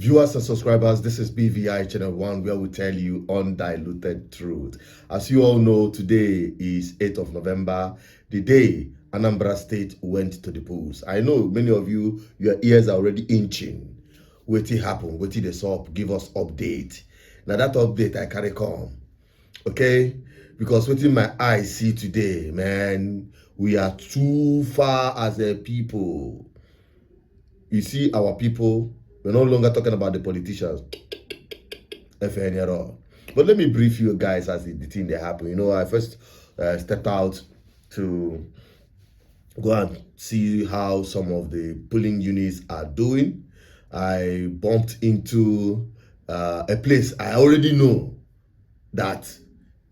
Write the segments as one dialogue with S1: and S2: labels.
S1: Viewers and subscribers, this is BVI Channel 1, where we tell you undiluted truth. As you all know, today is 8th of November, the day Anambra State went to the polls. I know many of you, your ears are already inching. What happened? What did they up? Give us update. Now that update I carry come. Okay? Because what in my eyes see today, man, we are too far as a people. You see our people. We're no longer talking about the politicians. FBNINGLA. But let me brief you guys as the thing that happened. You know, I first stepped out to go and see how some of the polling units are doing. I bumped into a place I already know that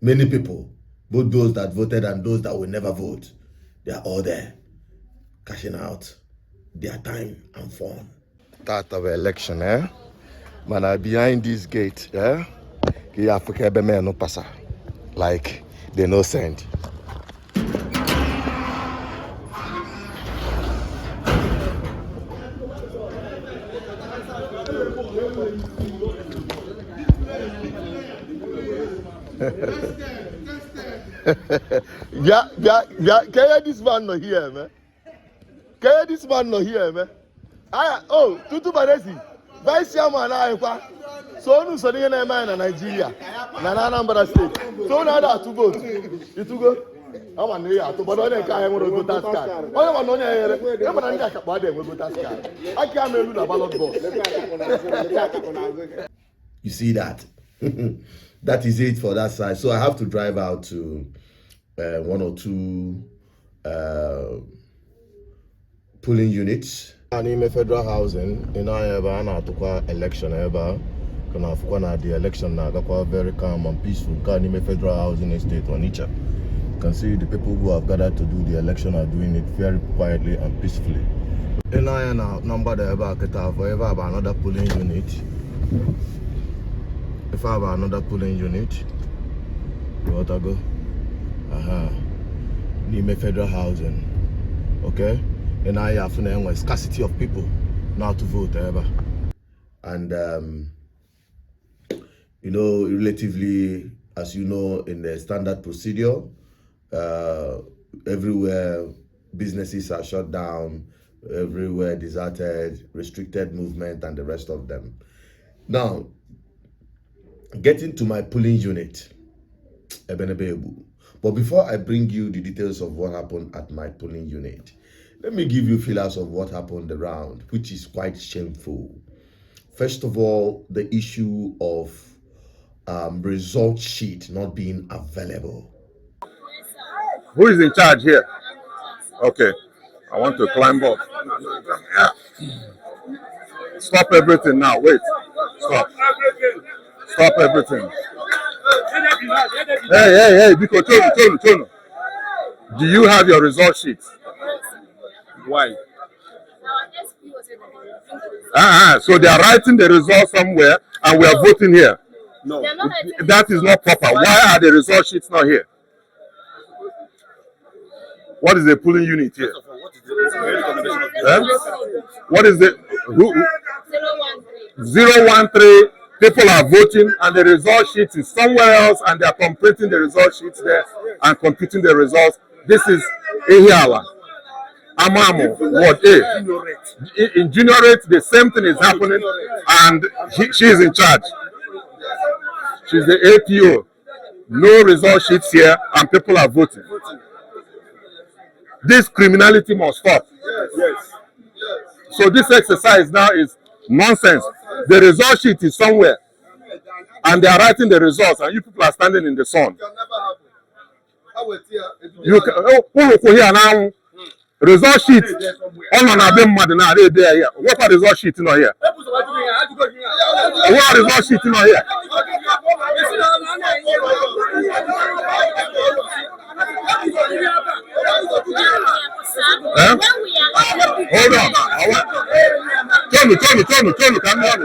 S1: many people, both those that voted and those that will never vote, they are all there, cashing out their time and fun. Start of election, man, behind this gate, you have to no passa, like they no send. Yeah, can this man not here, man? Can this man not here, man? Oh, Tutu Baresi, Vice Chairman, so no so in Nigeria, Anambra State. So now that to vote. You to go? I'm an area to but on can't go task card. Oh, I'm on here. I'm an area to go task card. I can't do the ballot box. You see that? That is it for that side. So I have to drive out to one or two polling units. And in federal housing, in our election, the election now very calm and peaceful. In federal housing estate on each. You can see the people who have gathered to do the election are doing it very quietly and peacefully. In our number the forever about another polling unit. If I have another polling unit, you want to go? Nime federal housing. Okay? And I have a scarcity of people now to vote ever. And you know, relatively, as you know, in the standard procedure, everywhere businesses are shut down, everywhere deserted, restricted movement, and the rest of them. Now, getting to my polling unit, but before I bring you the details of what happened at my polling unit, let me give you feelers of what happened around, which is quite shameful. First of all, the issue of result sheet not being available.
S2: Who is in charge here? Okay, I want to climb up. Stop everything now. Wait. Stop. Stop everything. Hey, Biko, Tonu. Do you have your result sheet? Why? So they are writing the results somewhere and we are voting here. No. That is not proper. Why are the result sheets not here? What is the polling unit here? What is the 013? People are voting and the result sheet is somewhere else and they are completing the result sheets there and computing the results. This is Ehiala. Amamo, Ward A. In Juniorate, the same thing is happening and she is in charge. She's the APO. No result sheets here and people are voting. This criminality must stop. Yes. So this exercise now is nonsense. The result sheet is somewhere and they are writing the results and you people are standing in the sun. You can here now. Result sheet on now they there here. What are result sheet in here? What are result sheet in here? Hold on. Tonu, come on.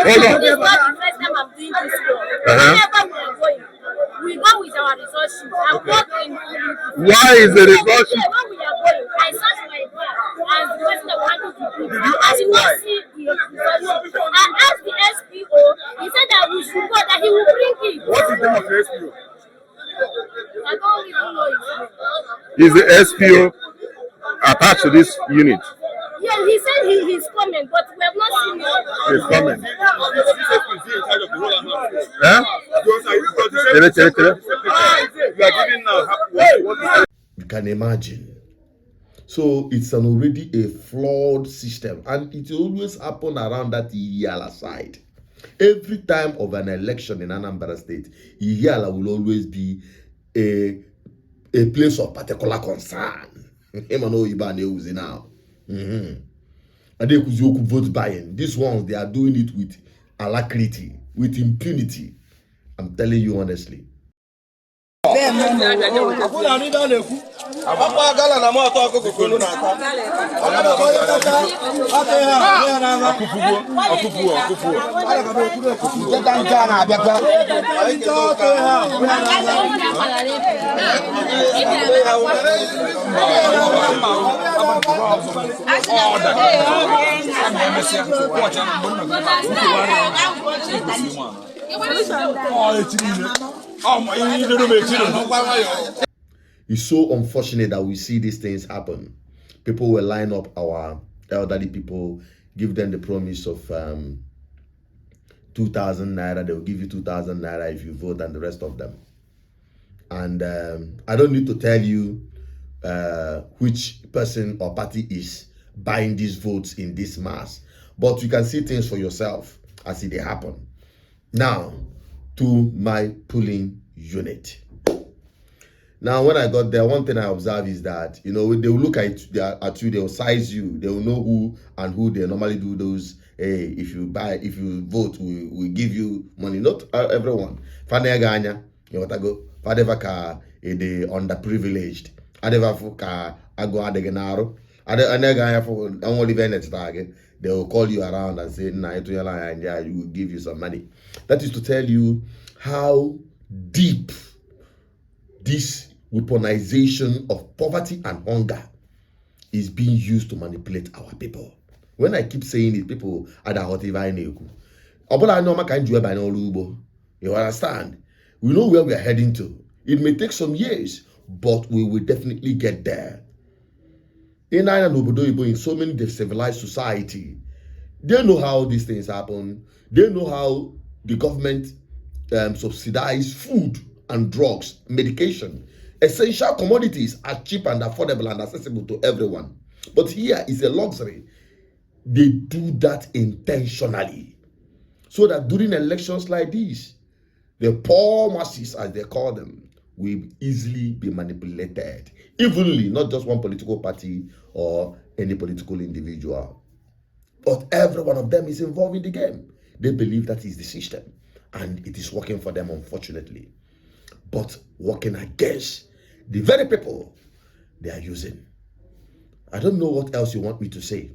S2: Hold on.
S3: This is not the first time I'm doing this work. Whenever we are going, we go with our result sheet.
S2: Why is the result sheet?
S3: When we are going, I search my bag as the person that wanted to do.
S2: Did you Is the SPO attached to this unit?
S3: Yeah, he said he's coming, but we have not seen him.
S2: He's coming.
S1: You can imagine. So it's already a flawed system, and it always happen around that Iyala side. Every time of an election in Anambra State, Iyala will always be a place of particular concern. Now. And they could vote buying. These ones, they are doing it with alacrity, with impunity. I'm telling you honestly. It's so unfortunate that we see these things happen. People will line up our elderly people, give them the promise of 2,000 naira. They will give you 2,000 naira if you vote, and the rest of them. And I don't need to tell you which person or party is buying these votes in this mass, but you can see things for yourself as they happen. Now, to my polling unit. Now, when I got there, one thing I observed is that, you know, they will look at you, they will size you, they will know who and who they normally do those. Hey, if you vote, we give you money. Not everyone. Faneganya, you want to go. Fadeva ka the underprivileged. Adeva ka ago adegenaro. Adeganya for only Venet target. They will call you around and say, "Nah, to your line, yeah, we will give you some money." That is to tell you how deep this weaponization of poverty and hunger is being used to manipulate our people. When I keep saying it, people are the hot. You understand? We know where we are heading to. It may take some years, but we will definitely get there. In so many civilized society, they know how these things happen. They know how the government subsidize food and drugs, medication. Essential commodities are cheap and affordable and accessible to everyone. But here is a luxury. They do that intentionally, so that during elections like these, the poor masses, as they call them, will easily be manipulated. Evenly, not just one political party or any political individual. But every one of them is involved in the game. They believe that is the system, and it is working for them, unfortunately. But working against the very people they are using. I don't know what else you want me to say.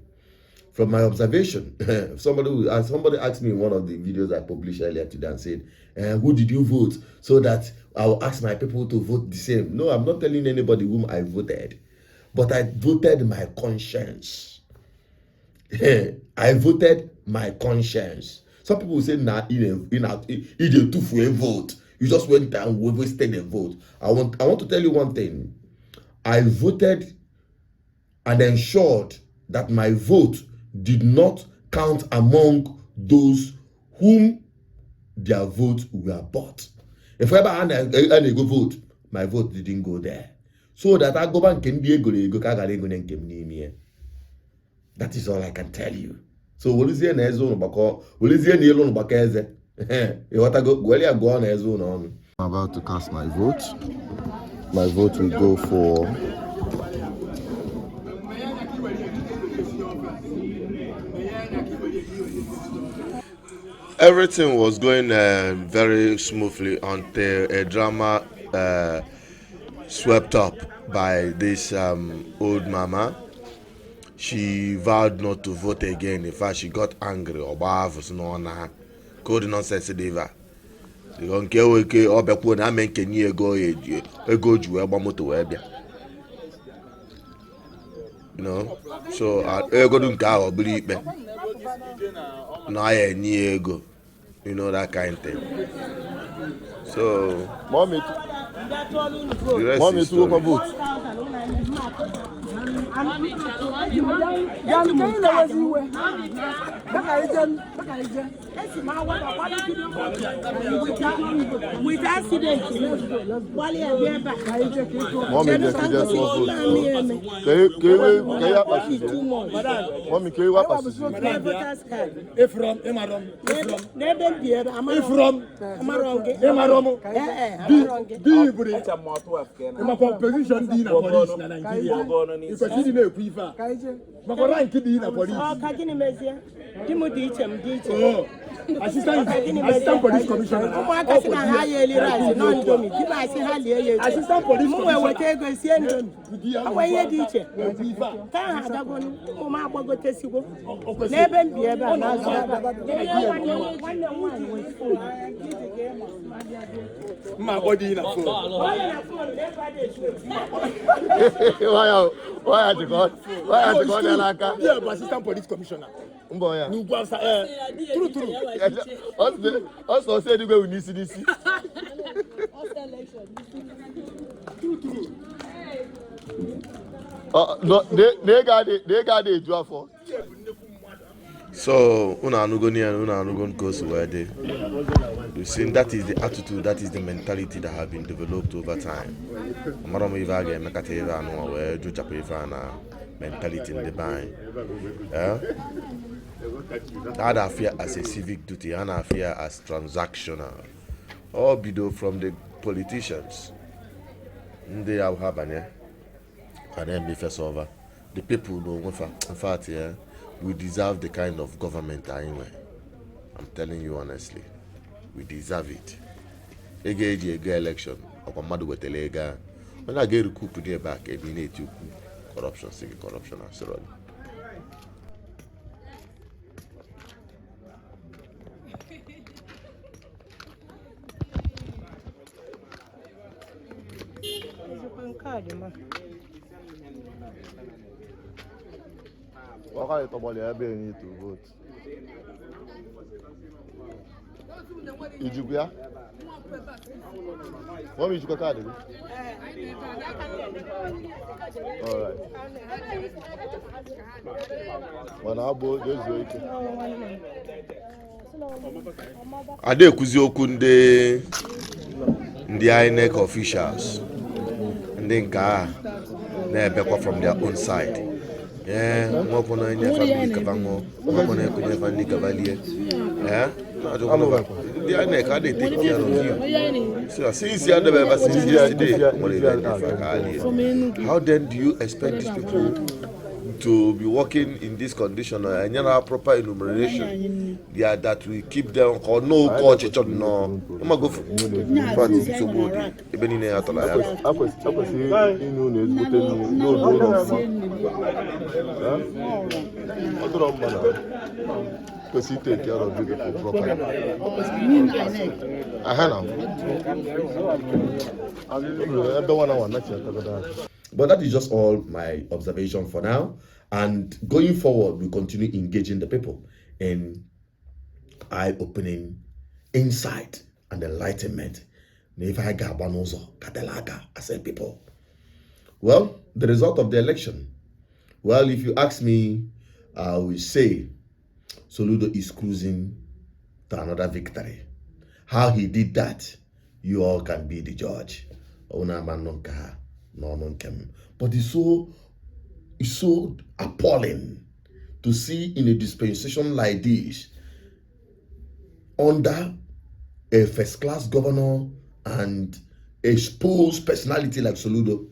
S1: From my observation, somebody asked me in one of the videos I published earlier today and said, who did you vote? So that I will ask my people to vote the same. No, I'm not telling anybody whom I voted, but I voted my conscience. I voted my conscience. Some people will say, nah, in a two-way vote. You just went down and wasted a vote. I want to tell you one thing. I voted and ensured that my vote did not count among those whom their votes were bought. If ever I go vote, my vote didn't go there. So that I go back and that is all I can tell you. So what is the nezo bako? What is the yellow bakeze? I'm about to cast my vote. My vote will go for everything was going very smoothly until a drama swept up by this old mama. She vowed not to vote again. In fact, she got angry. Code nonsense diva. You know, so I go to car or believe me. No, I ego. You know, that kind of thing. So, mommy, The rest is story.
S3: With accident,
S4: Assistant Police Commissioner. Assistant Police my body in a phone.
S1: Why are you God? Why are you God?
S4: Yeah, Assistant Police Commissioner.
S1: True. Also said you go with CDC. No, they got it. You are for. So, una goes where they. You see, that is the attitude, that is the mentality that have been developed over time. Mentality in the bank. I fear as a civic duty, and I fear as transactional. All bedo from the politicians. They have happened, and then be first over. The people know, in fact, we deserve the kind of government anyway. I'm telling you honestly, we deserve it. Ege election, or madu wetelega. When I get recoup to back, eliminate you corruption, and so on. What kind of trouble you need to vote? Ijubia? What means you card? All right. When I board, just wait. Ade kuzi okwu ndị INEC officials. Ndị nke a na-ebekwa from their own side. Yeah, more for any family kabango, more for any family cavalier. Yeah, I don't know. The INEC had to take care of you. So since you are the since yesterday, how then do you expect these people to be working in this condition and you have proper enumeration? Yeah, that we keep them or no coach no. I'm go for so good. Even in a because he take care of you properly. But that is just all my observation for now. And going forward, we continue engaging the people in eye-opening insight and enlightenment. I said people. Well, the result of the election. Well, if you ask me, I will say Soludo is cruising to another victory. How he did that, you all can be the judge. But it's so appalling to see in a dispensation like this, under a first-class governor and exposed personality like Soludo,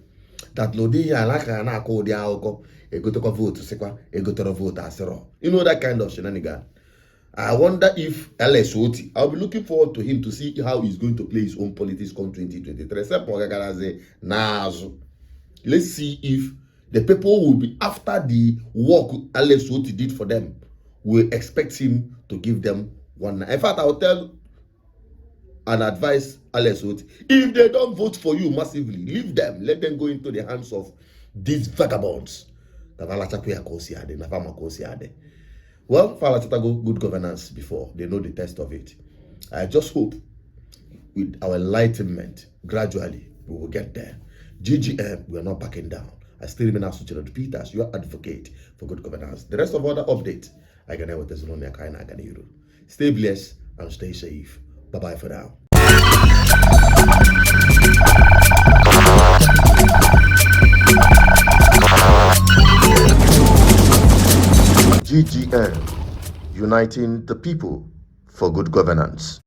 S1: that Lodiya and call the alcohol, a go to vote to sekwa, a go to vote as you know that kind of shenanigan. I wonder if LSOT, I'll be looking forward to him to see how he's going to play his own politics come 2023. Let's see if the people will be, after the work LSOT did for them, will expect him to give them one. In fact, I'll tell and advise LSOT, if they don't vote for you massively, leave them. Let them go into the hands of these vagabonds. Well, Falachata go good governance before. They know the test of it. I just hope with our enlightenment, gradually, We will get there. GGM, we are not backing down. I still remain Asuchiro Peters, your advocate for good governance. The rest of other updates, I can with this Kaina Aganiru. Stay blessed and stay safe. Bye-bye for now. GGM, uniting the people for good governance.